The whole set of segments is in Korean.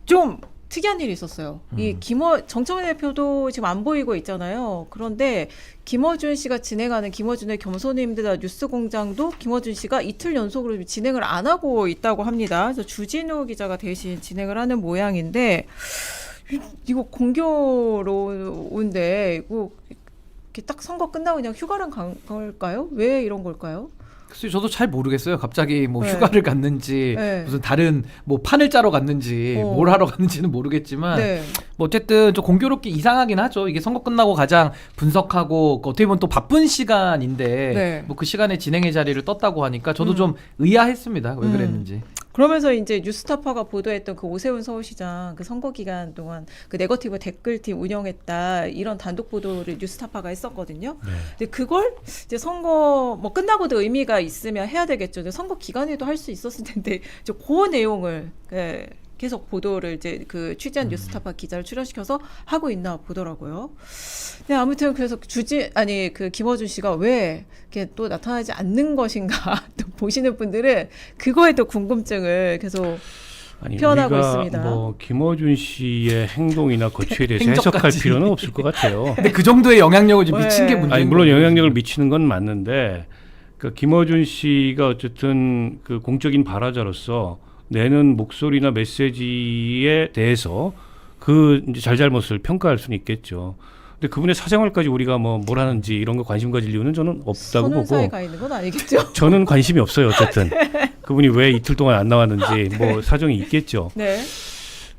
좀 특이한 일이 있었어요. 이 정청래 대표도 지금 안 보이고 있잖아요. 그런데 김어준 씨가 진행하는 김어준의 겸손에 힘들다 뉴스공장도 김어준 씨가 이틀 연속으로 진행을 안 하고 있다고 합니다. 그래서 주진우 기자가 대신 진행을 하는 모양인데 이거 공교로운데 이거 이렇게 딱 선거 끝나고 그냥 휴가를 간 걸까요? 왜 이런 걸까요? 글쎄요, 저도 잘 모르겠어요. 갑자기 뭐 네. 휴가를 갔는지 네. 무슨 다른 뭐 판을 짜러 갔는지 뭘 하러 갔는지는 모르겠지만 네. 뭐 어쨌든 좀 공교롭게 이상하긴 하죠. 이게 선거 끝나고 가장 분석하고 어떻게 보면 또 바쁜 시간인데 네. 뭐 그 시간에 진행의 자리를 떴다고 하니까 저도 좀 의아했습니다. 왜 그랬는지. 그러면서 이제 뉴스타파가 보도했던 그 오세훈 서울시장 그 선거 기간 동안 그 네거티브 댓글팀 운영했다 이런 단독 보도를 뉴스타파가 했었거든요. 네. 근데 그걸 이제 선거 뭐 끝나고도 의미가 있으면 해야 되겠죠. 근데 선거 기간에도 할 수 있었을 텐데 그 내용을 계속 보도를 이제 그 취재한 뉴스타파 기자를 출연시켜서 하고 있나 보더라고요. 네, 아무튼 그래서 그 김어준 씨가 왜 이렇게 또 나타나지 않는 것인가 또 보시는 분들은 그거에 또 궁금증을 계속 표현하고 우리가 있습니다. 뭐 김어준 씨의 행동이나 거취에 대해서 해석할 행적까지. 필요는 없을 것 같아요. 근데 그 정도의 영향력을 좀 미친 게 문제인 아니 물론 거죠. 영향력을 미치는 건 맞는데 그러니까 김어준 씨가 어쨌든 그 공적인 발화자로서 내는 목소리나 메시지에 대해서 그 이제 잘잘못을 평가할 수는 있겠죠. 근데 그분의 사생활까지 우리가 뭘 하는지 이런 거 관심 가질 이유는 저는 없다고 보고. 선운사에 가 있는 건 아니겠죠? 저는 관심이 없어요. 어쨌든 그분이 왜 이틀 동안 안 나왔는지 뭐 사정이 있겠죠. 네.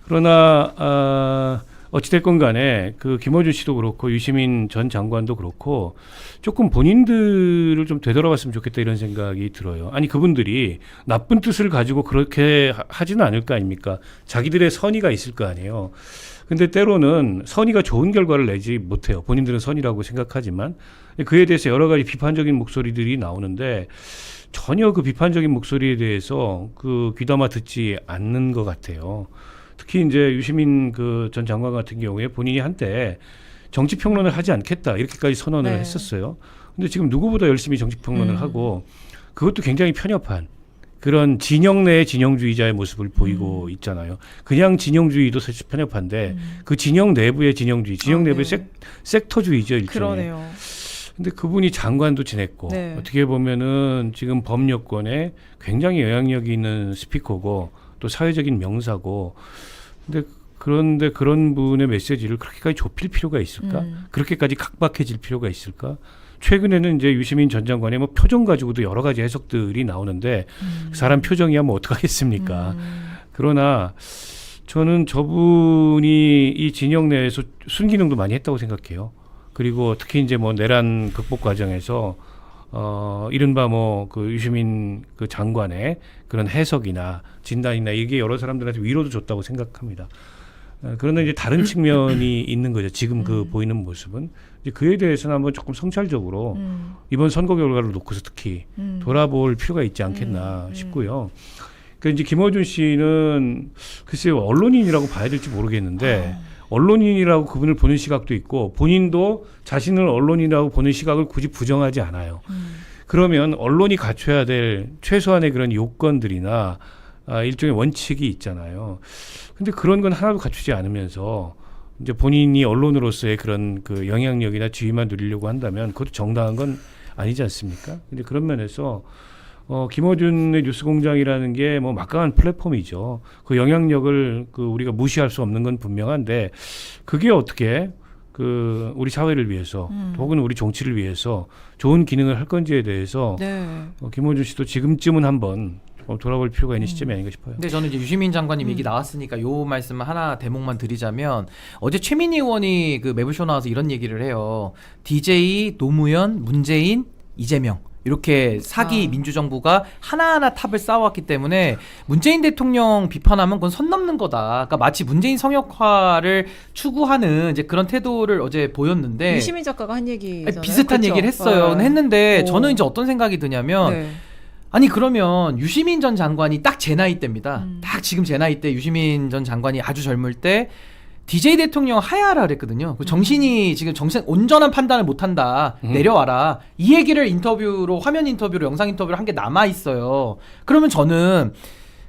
그러나 어찌됐건 간에 그 김어준 씨도 그렇고 유시민 전 장관도 그렇고 조금 본인들을 좀 되돌아봤으면 좋겠다 이런 생각이 들어요. 아니 그분들이 나쁜 뜻을 가지고 그렇게 하지는 않을 거 아닙니까? 자기들의 선의가 있을 거 아니에요. 근데 때로는 선의가 좋은 결과를 내지 못해요. 본인들은 선의라고 생각하지만 그에 대해서 여러 가지 비판적인 목소리들이 나오는데 전혀 그 비판적인 목소리에 대해서 그 귀담아 듣지 않는 것 같아요. 특히 이제 유시민 그 전 장관 같은 경우에 본인이 한때 정치 평론을 하지 않겠다 이렇게까지 선언을 네. 했었어요. 근데 지금 누구보다 열심히 정치 평론을 하고 그것도 굉장히 편협한 그런 진영 내의 진영주의자의 모습을 보이고 있잖아요. 그냥 진영주의도 사실 편협한데 그 진영 내부의 진영주의, 진영 내부의 네. 섹터주의죠 일종의. 그러네요. 근데 그분이 장관도 지냈고 네. 어떻게 보면은 지금 법여권에 굉장히 영향력이 있는 스피커고 또 사회적인 명사고 그런데 그런 분의 메시지를 그렇게까지 좁힐 필요가 있을까? 그렇게까지 각박해질 필요가 있을까? 최근에는 이제 유시민 전 장관의 뭐 표정 가지고도 여러 가지 해석들이 나오는데 사람 표정이야 뭐 어떡하겠습니까? 그러나 저는 저분이 이 진영 내에서 순기능도 많이 했다고 생각해요. 그리고 특히 이제 뭐 내란 극복 과정에서 이른바 뭐 그 유시민 그 장관의 그런 해석이나 진단이나 이게 여러 사람들한테 위로도 줬다고 생각합니다. 그러나 이제 다른 측면이 있는 거죠. 지금 그 보이는 모습은 이제 그에 대해서는 한번 조금 성찰적으로 이번 선거 결과를 놓고서 특히 돌아볼 필요가 있지 않겠나 싶고요. 그러니까 이제 김어준 씨는 글쎄요 언론인이라고 봐야 될지 모르겠는데. 언론인이라고 그분을 보는 시각도 있고 본인도 자신을 언론인이라고 보는 시각을 굳이 부정하지 않아요. 그러면 언론이 갖춰야 될 최소한의 그런 요건들이나 일종의 원칙이 있잖아요. 근데 그런 건 하나도 갖추지 않으면서 이제 본인이 언론으로서의 그런 그 영향력이나 지위만 누리려고 한다면 그것도 정당한 건 아니지 않습니까? 근데 그런 면에서 김어준의 뉴스공장이라는 게 뭐 막강한 플랫폼이죠. 그 영향력을 그 우리가 무시할 수 없는 건 분명한데 그게 어떻게 그 우리 사회를 위해서 혹은 우리 정치를 위해서 좋은 기능을 할 건지에 대해서 네. 김어준 씨도 지금쯤은 한번 돌아볼 필요가 있는 시점이 아닌가 싶어요. 근데 저는 이제 유시민 장관님 얘기 나왔으니까 요 말씀을 하나 대목만 드리자면 어제 최민희 의원이 그 매불쇼 나와서 이런 얘기를 해요. DJ, 노무현, 문재인, 이재명 이렇게 사기 민주정부가 하나하나 탑을 쌓아왔기 때문에 문재인 대통령 비판하면 그건 선 넘는 거다. 그러니까 마치 문재인 성역화를 추구하는 이제 그런 태도를 어제 보였는데 유시민 작가가 한 얘기 비슷한 얘기를 했어요. 했는데 저는 이제 어떤 생각이 드냐면 네. 아니 그러면 유시민 전 장관이 딱 제 나이 때입니다. 딱 지금 제 나이 때 유시민 전 장관이 아주 젊을 때 DJ 대통령 하야하라 그랬거든요. 정신이 지금 온전한 판단을 못한다. 내려와라. 이 얘기를 인터뷰로 화면 인터뷰로 영상 인터뷰로 한 게 남아 있어요. 그러면 저는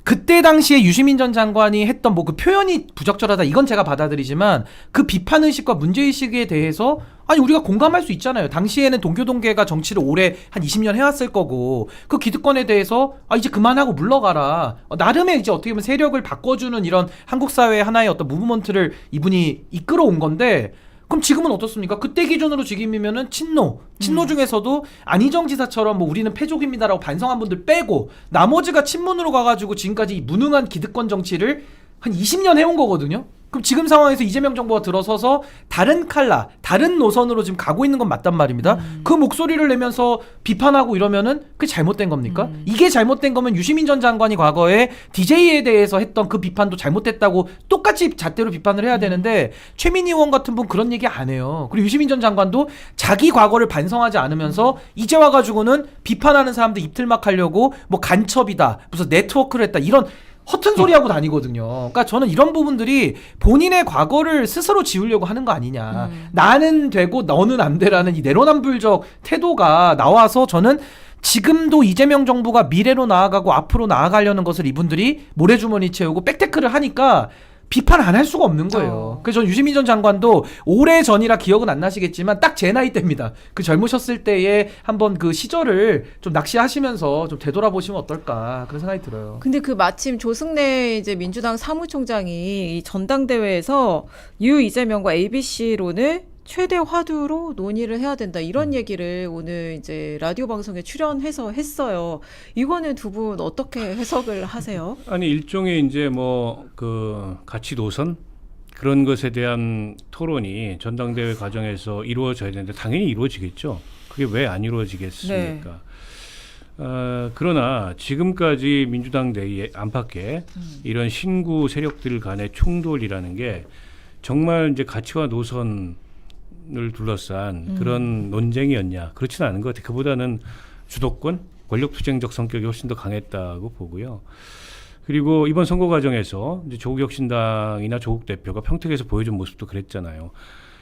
그때 당시에 유시민 전 장관이 했던 뭐 그 표현이 부적절하다 이건 제가 받아들이지만 그 비판 의식과 문제 의식에 대해서 아니 우리가 공감할 수 있잖아요. 당시에는 동교동계가 정치를 오래 한 20년 해왔을 거고 그 기득권에 대해서 아 이제 그만하고 물러가라. 나름의 이제 어떻게 보면 세력을 바꿔주는 이런 한국 사회의 하나의 어떤 무브먼트를 이분이 이끌어온 건데. 그럼 지금은 어떻습니까? 그때 기준으로 지금이면은 친노 중에서도 안희정 지사처럼 뭐 우리는 패족입니다라고 반성한 분들 빼고 나머지가 친문으로 가가지고 지금까지 이 무능한 기득권 정치를 한 20년 해온 거거든요. 그럼 지금 상황에서 이재명 정부가 들어서서 다른 칼라, 다른 노선으로 지금 가고 있는 건 맞단 말입니다. 그 목소리를 내면서 비판하고 이러면은 그게 잘못된 겁니까? 이게 잘못된 거면 유시민 전 장관이 과거에 DJ에 대해서 했던 그 비판도 잘못됐다고 똑같이 잣대로 비판을 해야 되는데 최민희 의원 같은 분 그런 얘기 안 해요. 그리고 유시민 전 장관도 자기 과거를 반성하지 않으면서 이제 와가지고는 비판하는 사람들 입틀막 하려고 뭐 간첩이다, 무슨 네트워크를 했다 이런 허튼 소리 하고 다니거든요. 그러니까 저는 이런 부분들이 본인의 과거를 스스로 지우려고 하는 거 아니냐. 나는 되고 너는 안 되라는 이 내로남불적 태도가 나와서 저는 지금도 이재명 정부가 미래로 나아가고 앞으로 나아가려는 것을 이분들이 모래주머니 채우고 백테크를 하니까 비판 안 할 수가 없는 거예요. 그래서 전 유시민 전 장관도 오래 전이라 기억은 안 나시겠지만 딱 제 나이 때입니다. 그 젊으셨을 때의 한번 그 시절을 좀 낚시하시면서 좀 되돌아보시면 어떨까 그런 생각이 들어요. 근데 그 마침 조승래 이제 민주당 사무총장이 이 전당대회에서 이재명과 ABC론을 최대 화두로 논의를 해야 된다 이런 얘기를 오늘 이제 라디오 방송에 출연해서 했어요. 이거는 두 분 어떻게 해석을 하세요? 아니 일종의 이제 뭐 그 가치 노선 그런 것에 대한 토론이 전당대회 과정에서 이루어져야 되는데 당연히 이루어지겠죠. 그게 왜 안 이루어지겠습니까? 그러나 지금까지 민주당 내의 안팎에 이런 신구 세력들 간의 충돌이라는 게 정말 이제 가치와 노선을 둘러싼 그런 논쟁이었냐? 그렇지는 않은 것 같아요. 그보다는 주도권, 권력투쟁적 성격이 훨씬 더 강했다고 보고요. 그리고 이번 선거 과정에서 이제 조국혁신당이나 조국 대표가 평택에서 보여준 모습도 그랬잖아요.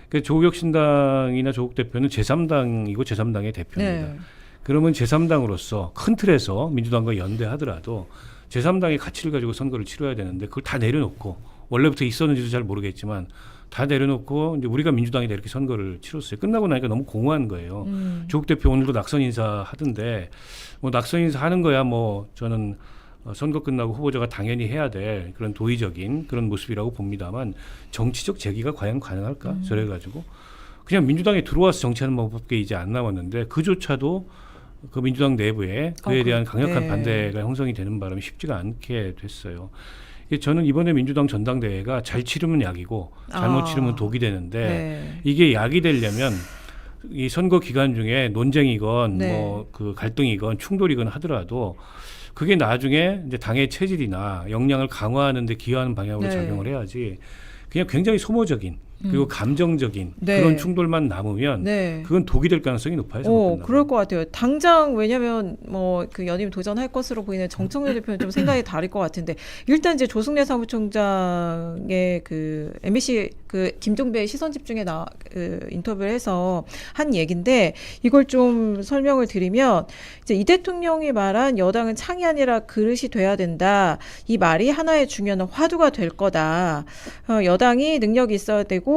그러니까 조국혁신당이나 조국 대표는 제3당이고 제3당의 대표입니다. 네. 그러면 제3당으로서 큰 틀에서 민주당과 연대하더라도 제3당의 가치를 가지고 선거를 치러야 되는데 그걸 다 내려놓고 원래부터 있었는지도 잘 모르겠지만 다 내려놓고 이제 우리가 민주당이 이렇게 선거를 치렀어요. 끝나고 나니까 너무 공허한 거예요. 조국 대표 오늘도 낙선 인사 하던데 뭐 낙선 인사 하는 거야 뭐 저는 선거 끝나고 후보자가 당연히 해야 될 그런 도의적인 그런 모습이라고 봅니다만 정치적 재기가 과연 가능할까? 저래가지고 그냥 민주당에 들어와서 정치하는 방법밖에 이제 안 남았는데 그조차도 그 민주당 내부에 그에 대한 강력한 네. 반대가 형성이 되는 바람에 쉽지가 않게 됐어요. 저는 이번에 민주당 전당대회가 잘 치르면 약이고 잘못 치르면 독이 되는데 네. 이게 약이 되려면 이 선거 기간 중에 논쟁이건 네. 뭐 그 갈등이건 충돌이건 하더라도 그게 나중에 이제 당의 체질이나 역량을 강화하는 데 기여하는 방향으로 네. 작용을 해야지 그냥 굉장히 소모적인 그리고 감정적인 네. 그런 충돌만 남으면 네. 그건 독이 될 가능성이 높아요. 선거 끝나고. 그럴 것 같아요. 당장 왜냐면 뭐 그 연임 도전할 것으로 보이는 정청래 대표는 좀 생각이 다를 것 같은데 일단 이제 조승래 사무총장의 그 MBC 그 김종배의 시선 집중에 그 인터뷰를 해서 한 얘긴데 이걸 좀 설명을 드리면 이제 이 대통령이 말한 여당은 창이 아니라 그릇이 돼야 된다. 이 말이 하나의 중요한 화두가 될 거다. 여당이 능력이 있어야 되고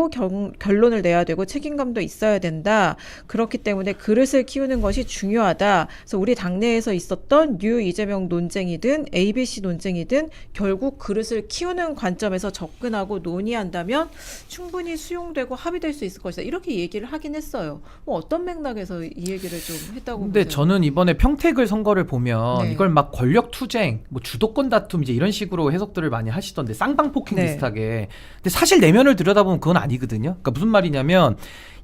결론을 내야 되고 책임감도 있어야 된다. 그렇기 때문에 그릇을 키우는 것이 중요하다. 그래서 우리 당내에서 있었던 이재명 논쟁이든 ABC 논쟁이든 결국 그릇을 키우는 관점에서 접근하고 논의한다면 충분히 수용되고 합의될 수 있을 것이다. 이렇게 얘기를 하긴 했어요. 뭐 어떤 맥락에서 이 얘기를 좀 했다고 근데 보세요? 저는 이번에 평택을 선거를 보면 네. 이걸 막 권력 투쟁, 뭐 주도권 다툼 이제 이런 식으로 해석들을 많이 하시던데 쌍방폭행 네. 비슷하게. 근데 사실 내면을 들여다보면 그건 아니거든요. 그러니까 무슨 말이냐면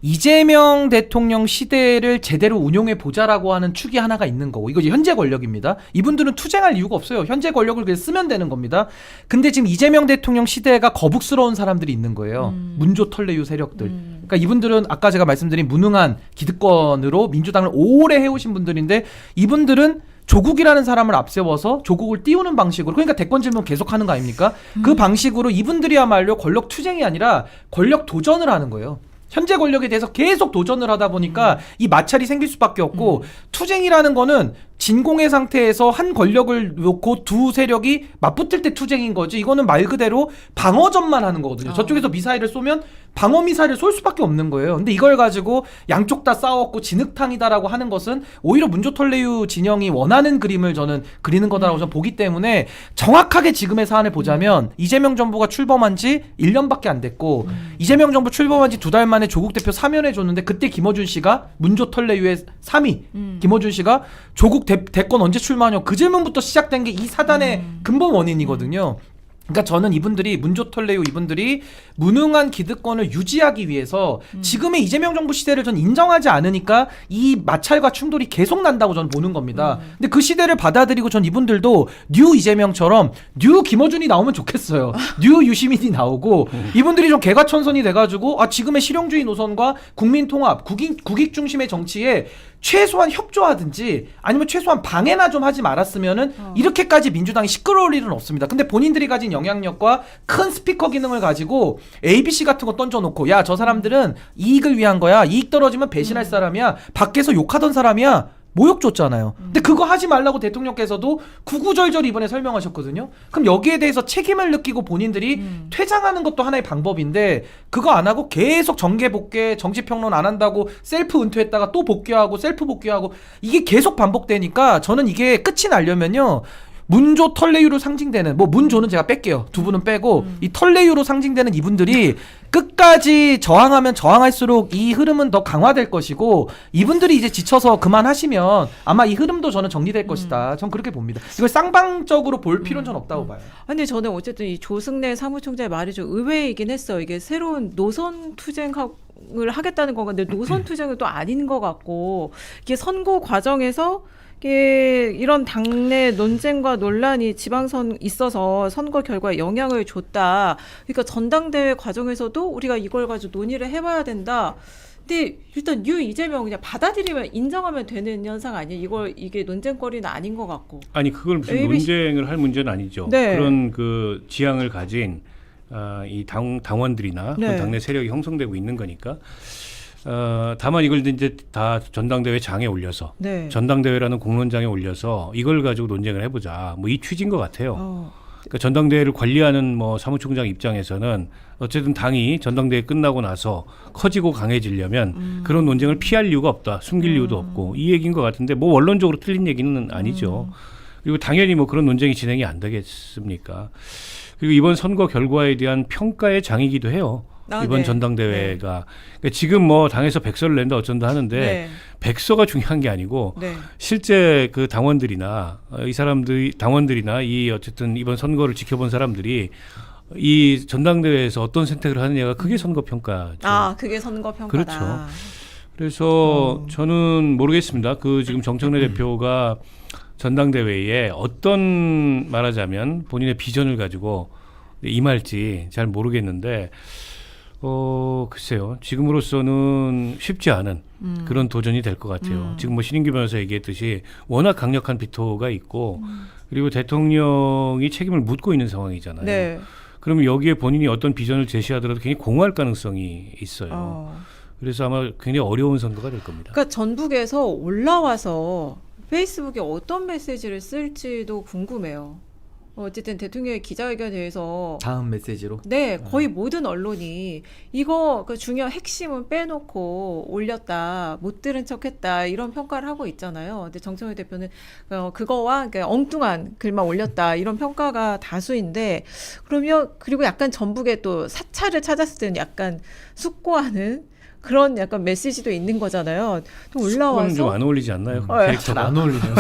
이재명 대통령 시대를 제대로 운용해 보자라고 하는 축이 하나가 있는 거고 이거 이제 현재 권력입니다. 이분들은 투쟁할 이유가 없어요. 현재 권력을 그냥 쓰면 되는 겁니다. 근데 지금 이재명 대통령 시대가 거북스러운 사람들이 있는 거예요. 문조 털레유 세력들. 그러니까 이분들은 아까 제가 말씀드린 무능한 기득권으로 민주당을 오래 해오신 분들인데 이분들은 조국이라는 사람을 앞세워서 조국을 띄우는 방식으로 그러니까 대권 질문 계속하는 거 아닙니까? 그 방식으로 이분들이야말로 권력 투쟁이 아니라 권력 도전을 하는 거예요. 현재 권력에 대해서 계속 도전을 하다 보니까 이 마찰이 생길 수밖에 없고 투쟁이라는 거는 진공의 상태에서 한 권력을 놓고 두 세력이 맞붙을 때 투쟁인 거지. 이거는 말 그대로 방어전만 하는 거거든요. 저쪽에서 미사일을 쏘면 방어 미사일을 쏠 수밖에 없는 거예요. 근데 이걸 가지고 양쪽 다 싸웠고 진흙탕이다라고 하는 것은 오히려 문조털레유 진영이 원하는 그림을 저는 그리는 거다라고 저는 보기 때문에 정확하게 지금의 사안을 보자면 이재명 정부가 출범한 지 1년밖에 안 됐고 이재명 정부 출범한 지 2달 만에 조국 대표 사면해 줬는데 그때 김어준 씨가 문조털레유의 3위 김어준 씨가 조국 대권 언제 출마하냐고 그 질문부터 시작된 게 이 사단의 근본 원인이거든요. 그러니까 저는 이분들이 문조털레유 이분들이 무능한 기득권을 유지하기 위해서 지금의 이재명 정부 시대를 전 인정하지 않으니까 이 마찰과 충돌이 계속 난다고 저는 보는 겁니다. 근데 그 시대를 받아들이고 전 이분들도 뉴 이재명처럼 뉴 김어준이 나오면 좋겠어요. 뉴 유시민이 나오고 이분들이 좀 개과천선이 돼가지고 지금의 실용주의 노선과 국민통합, 국익 중심의 정치에 최소한 협조하든지 아니면 최소한 방해나 좀 하지 말았으면은 이렇게까지 민주당이 시끄러울 일은 없습니다. 근데 본인들이 가진 영향력과 큰 스피커 기능을 가지고 ABC 같은 거 던져놓고 야, 저 사람들은 이익을 위한 거야. 이익 떨어지면 배신할 사람이야. 밖에서 욕하던 사람이야. 모욕 줬잖아요. 근데 그거 하지 말라고 대통령께서도 구구절절 이번에 설명하셨거든요. 그럼 여기에 대해서 책임을 느끼고 본인들이 퇴장하는 것도 하나의 방법인데 그거 안 하고 계속 정계 복귀, 정치평론 안 한다고 셀프 은퇴했다가 또 복귀하고 셀프 복귀하고 이게 계속 반복되니까 저는 이게 끝이 나려면요. 문조 털레유로 상징되는 문조는 제가 뺄게요. 두 분은 빼고 이 털레유로 상징되는 이분들이 끝까지 저항하면 저항할수록 이 흐름은 더 강화될 것이고 이분들이 이제 지쳐서 그만하시면 아마 이 흐름도 저는 정리될 것이다. 전 그렇게 봅니다. 이걸 쌍방적으로 볼 필요는 전 없다고 봐요. 근데 저는 어쨌든 이 조승래 사무총장의 말이 좀 의외이긴 했어요. 이게 새로운 노선 투쟁을 하겠다는 건데 노선 투쟁은 또 아닌 것 같고 이게 선거 과정에서 이런 당내 논쟁과 논란이 지방선 있어서 선거 결과에 영향을 줬다. 그러니까 전당대회 과정에서도 우리가 이걸 가지고 논의를 해봐야 된다. 근데 일단 뉴 이재명 그냥 받아들이면 인정하면 되는 현상 아니에요? 이게 논쟁거리는 아닌 것 같고. 아니 그걸 무슨 논쟁을 할 문제는 아니죠. 네. 그런 그 지향을 가진 이 당원들이나 네. 당내 세력이 형성되고 있는 거니까. 다만 이걸 이제 다 전당대회 장에 올려서 네. 전당대회라는 공론장에 올려서 이걸 가지고 논쟁을 해보자. 이 취지인 것 같아요. 그러니까 전당대회를 관리하는 사무총장 입장에서는 어쨌든 당이 전당대회 끝나고 나서 커지고 강해지려면 그런 논쟁을 피할 이유가 없다. 숨길 이유도 없고 이 얘기인 것 같은데 원론적으로 틀린 얘기는 아니죠. 그리고 당연히 그런 논쟁이 진행이 안 되겠습니까? 그리고 이번 선거 결과에 대한 평가의 장이기도 해요. 이번 네. 전당대회가 그러니까 지금 당에서 백서를 낸다 어쩐다 하는데 네. 백서가 중요한 게 아니고 네. 실제 그 당원들이나 당원들이나 어쨌든 이번 선거를 지켜본 사람들이 이 전당대회에서 어떤 선택을 하느냐가 그게 선거 평가죠. 그게 선거 평가다. 그렇죠. 그래서 저는 모르겠습니다. 지금 정청래 대표가 전당대회에 어떤 말하자면 본인의 비전을 가지고 임할지 잘 모르겠는데 글쎄요. 지금으로서는 쉽지 않은 그런 도전이 될 것 같아요. 지금 신인규 변호사 얘기했듯이 워낙 강력한 비토가 있고 그리고 대통령이 책임을 묻고 있는 상황이잖아요. 네. 그러면 여기에 본인이 어떤 비전을 제시하더라도 굉장히 공허할 가능성이 있어요. 그래서 아마 굉장히 어려운 선거가 될 겁니다. 그러니까 전북에서 올라와서 페이스북에 어떤 메시지를 쓸지도 궁금해요. 어쨌든 대통령의 기자회견에서 다음 메시지로 거의 모든 언론이 이거 중요한 핵심은 빼놓고 올렸다, 못 들은 척했다 이런 평가를 하고 있잖아요. 근데 정청래 대표는 그거와 엉뚱한 글만 올렸다 이런 평가가 다수인데 그리고 약간 전북에 또 사찰을 찾았을 때는 약간 숙고하는 그런 약간 메시지도 있는 거잖아요. 또 올라와서 좀 안 어울리지 않나요? 잘 안 어울리네요.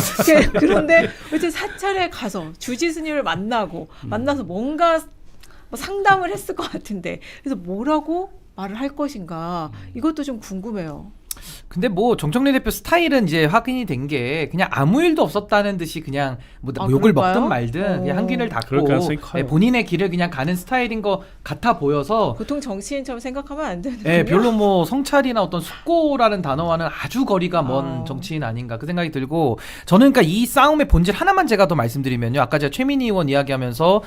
그런데 어제 사찰에 가서 주지 스님을 만나서 뭔가 상담을 했을 것 같은데 그래서 뭐라고 말을 할 것인가 이것도 좀 궁금해요. 근데 정청래 대표 스타일은 이제 확인이 된 게 그냥 아무 일도 없었다는 듯이 그냥 욕을 그럴까요? 먹든 말든 그냥 한 귀를 그럴 가능성이 닫고 커요. 본인의 길을 그냥 가는 스타일인 것 같아 보여서 보통 정치인처럼 생각하면 안 되는군요. 별로 성찰이나 어떤 숙고라는 단어와는 아주 거리가 먼 정치인 아닌가 그 생각이 들고 저는 그러니까 이 싸움의 본질 하나만 제가 더 말씀드리면요. 아까 제가 최민희 의원 이야기하면서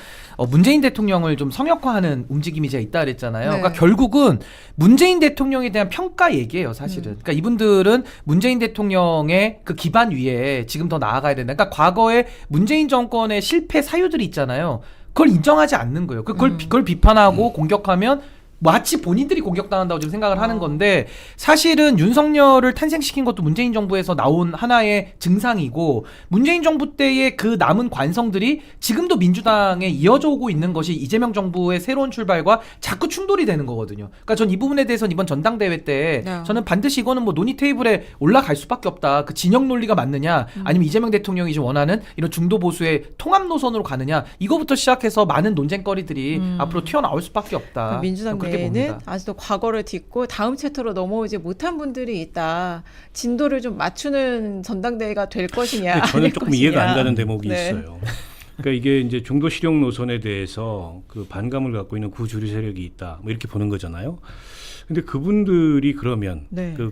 문재인 대통령을 좀 성역화하는 움직임이 제가 있다 그랬잖아요. 네. 그러니까 결국은 문재인 대통령에 대한 평가 얘기예요, 사실은. 그러니까 이분들 이분들은 문재인 대통령의 그 기반 위에 지금 더 나아가야 된다. 그러니까 과거에 문재인 정권의 실패 사유들이 있잖아요. 그걸 인정하지 않는 거예요. 그걸 비판하고 공격하면 마치 본인들이 공격당한다고 지금 생각을 하는 건데 사실은 윤석열을 탄생시킨 것도 문재인 정부에서 나온 하나의 증상이고 문재인 정부 때의 그 남은 관성들이 지금도 민주당에 이어져 오고 있는 것이 이재명 정부의 새로운 출발과 자꾸 충돌이 되는 거거든요. 그러니까 전 이 부분에 대해서는 이번 전당대회 때 저는 반드시 이거는 뭐 논의 테이블에 올라갈 수밖에 없다. 그 진영 논리가 맞느냐 아니면 이재명 대통령이 좀 원하는 이런 중도 보수의 통합 노선으로 가느냐 이거부터 시작해서 많은 논쟁거리들이 앞으로 튀어나올 수밖에 없다. 민주당 그렇게 내에는 봅니다. 아직도 과거를 딛고 다음 챕터로 넘어오지 못한 분들이 있다. 진도를 좀 맞추는 전당대회가 될 것이냐 근데 저는 아닐 조금 것이냐. 이해가 안 가는 대목이 네. 있어요. 그러니까 이게 이제 중도 실용 노선에 대해서 그 반감을 갖고 있는 구주류 세력이 있다. 뭐 이렇게 보는 거잖아요. 근데 그분들이 그러면 네. 그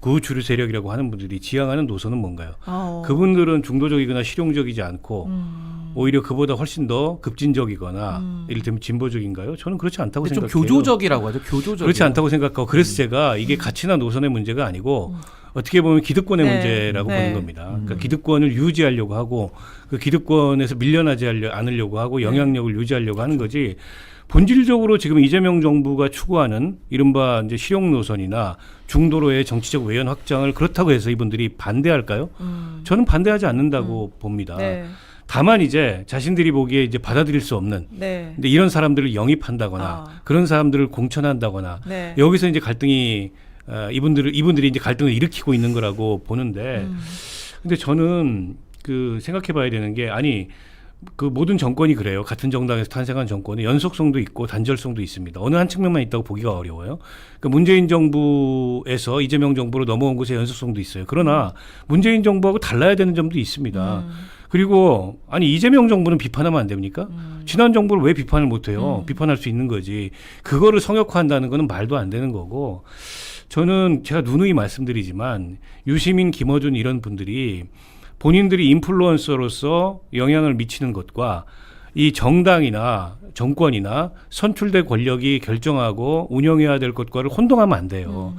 구주류 세력이라고 하는 분들이 지향하는 노선은 뭔가요? 어. 그분들은 중도적이거나 실용적이지 않고 오히려 그보다 훨씬 더 급진적이거나 이를테면 진보적인가요? 저는 그렇지 않다고 근데 좀 생각해요. 교조적이라고 하죠. 교조적. 그렇지 않다고 생각하고 그래서 제가 이게 가치나 노선의 문제가 아니고 어떻게 보면 기득권의 네. 문제라고 네. 보는 겁니다. 그러니까 기득권을 유지하려고 하고 그 기득권에서 밀려나지 않으려고 하고 영향력을 유지하려고 하는 거지. 본질적으로 지금 이재명 정부가 추구하는 이른바 이제 실용 노선이나 중도로의 정치적 외연 확장을 그렇다고 해서 이분들이 반대할까요? 저는 반대하지 않는다고 봅니다. 네. 다만 이제 자신들이 보기에 이제 받아들일 수 없는 네. 근데 이런 사람들을 영입한다거나 그런 사람들을 공천한다거나 네. 여기서 이제 갈등이 이분들이 이제 갈등을 일으키고 있는 거라고 보는데 근데 저는 그 생각해 봐야 되는 게 아니 그 모든 정권이 그래요. 같은 정당에서 탄생한 정권은 연속성도 있고 단절성도 있습니다. 어느 한 측면만 있다고 보기가 어려워요. 그러니까 문재인 정부에서 이재명 정부로 넘어온 곳에 연속성도 있어요. 그러나 문재인 정부하고 달라야 되는 점도 있습니다. 그리고 아니 이재명 정부는 비판하면 안 됩니까? 지난 정부를 왜 비판을 못해요? 비판할 수 있는 거지. 그거를 성역화한다는 거는 말도 안 되는 거고 저는 제가 누누이 말씀드리지만 유시민, 김어준 이런 분들이 본인들이 인플루언서로서 영향을 미치는 것과 이 정당이나 정권이나 선출된 권력이 결정하고 운영해야 될 것과를 혼동하면 안 돼요.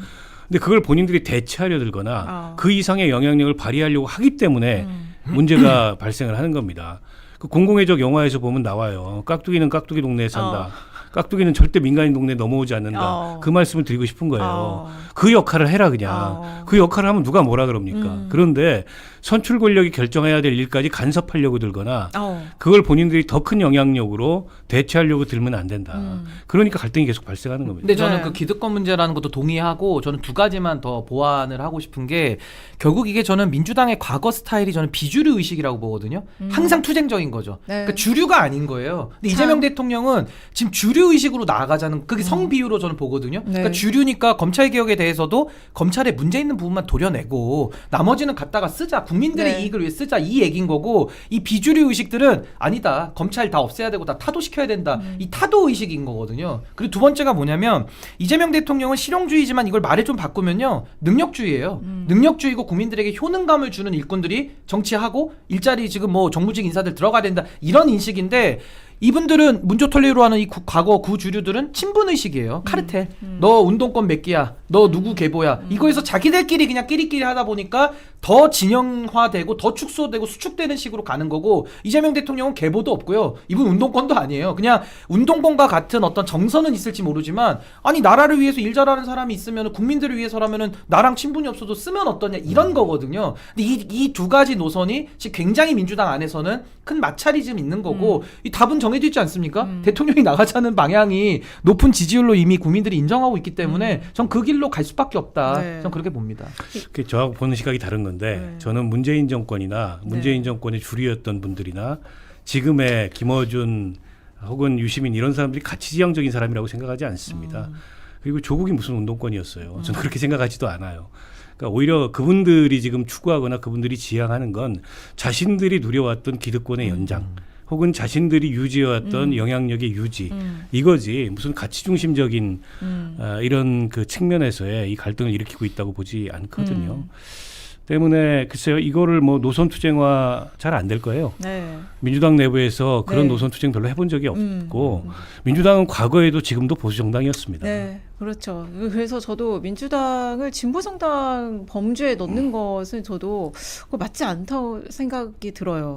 근데 그걸 본인들이 대체하려 들거나 그 이상의 영향력을 발휘하려고 하기 때문에 문제가 발생을 하는 겁니다. 그 공공의적 영화에서 보면 나와요. 깍두기는 깍두기 동네에 산다. 깍두기는 절대 민간인 동네에 넘어오지 않는다. 그 말씀을 드리고 싶은 거예요. 그 역할을 해라 그냥. 그 역할을 하면 누가 뭐라 그럽니까? 그런데 선출 권력이 결정해야 될 일까지 간섭하려고 들거나 그걸 본인들이 더 큰 영향력으로 대체하려고 들면 안 된다. 그러니까 갈등이 계속 발생하는 겁니다. 근데 저는 네. 그 기득권 문제라는 것도 동의하고 저는 두 가지만 더 보완을 하고 싶은 게 결국 이게 저는 민주당의 과거 스타일이 저는 비주류 의식이라고 보거든요. 항상 투쟁적인 거죠. 네. 그러니까 주류가 아닌 거예요. 근데 이재명 대통령은 지금 주류 의식으로 나아가자는 그게 성비유로 저는 보거든요. 네. 그러니까 주류니까 검찰 개혁에 대해서도 검찰에 문제 있는 부분만 도려내고 나머지는 갖다가 쓰자. 국민들의 네. 이익을 위해 쓰자. 이 얘기인 거고 이 비주류 의식들은 아니다. 검찰 다 없애야 되고 다 타도시켜야 된다. 이 타도 의식인 거거든요. 그리고 두 번째가 뭐냐면 이재명 대통령은 실용주의지만 이걸 말을 좀 바꾸면요. 능력주의예요. 능력주의고 국민들에게 효능감을 주는 일꾼들이 정치하고 일자리 지금 뭐 정무직 인사들 들어가야 된다. 이런 인식인데 이분들은 문조털리로 하는 이 과거 구주류들은 친분의식이에요. 카르텔. 너 운동권 몇 개야. 너 누구 계보야. 이거에서 자기들끼리 그냥 끼리끼리 하다 보니까 더 진영화되고 더 축소되고 수축되는 식으로 가는 거고 이재명 대통령은 계보도 없고요. 이분 운동권도 아니에요. 그냥 운동권과 같은 어떤 정서는 있을지 모르지만 아니 나라를 위해서 일 잘하는 사람이 있으면 국민들을 위해서라면은 나랑 친분이 없어도 쓰면 어떠냐 이런 거거든요. 근데 이 두 가지 노선이 지금 굉장히 민주당 안에서는 큰 마찰이 지금 있는 거고 이 답은 정해져 있지 않습니까? 대통령이 나가자는 방향이 높은 지지율로 이미 국민들이 인정하고 있기 때문에 전 그 길로 갈 수밖에 없다. 네. 전 그렇게 봅니다. 저하고 보는 시각이 다른 건데 네. 저는 문재인 정권이나 문재인 정권의 주류였던 분들이나 지금의 김어준 혹은 유시민 이런 사람들이 가치 지향적인 사람이라고 생각하지 않습니다. 그리고 조국이 무슨 운동권이었어요. 저는 그렇게 생각하지도 않아요. 그러니까 오히려 그분들이 지금 추구하거나 그분들이 지향하는 건 자신들이 누려왔던 기득권의 연장 혹은 자신들이 유지해왔던 영향력의 유지 이거지 무슨 가치 중심적인 이런 그 측면에서의 이 갈등을 일으키고 있다고 보지 않거든요. 때문에 글쎄요, 이거를 뭐 노선 투쟁화 잘 안 될 거예요. 네. 민주당 내부에서 그런 네. 노선 투쟁 별로 해본 적이 없고 민주당은 과거에도 지금도 보수 정당이었습니다. 네, 그렇죠. 그래서 저도 민주당을 진보정당 범주에 넣는 것은 저도 그거 맞지 않다고 생각이 들어요.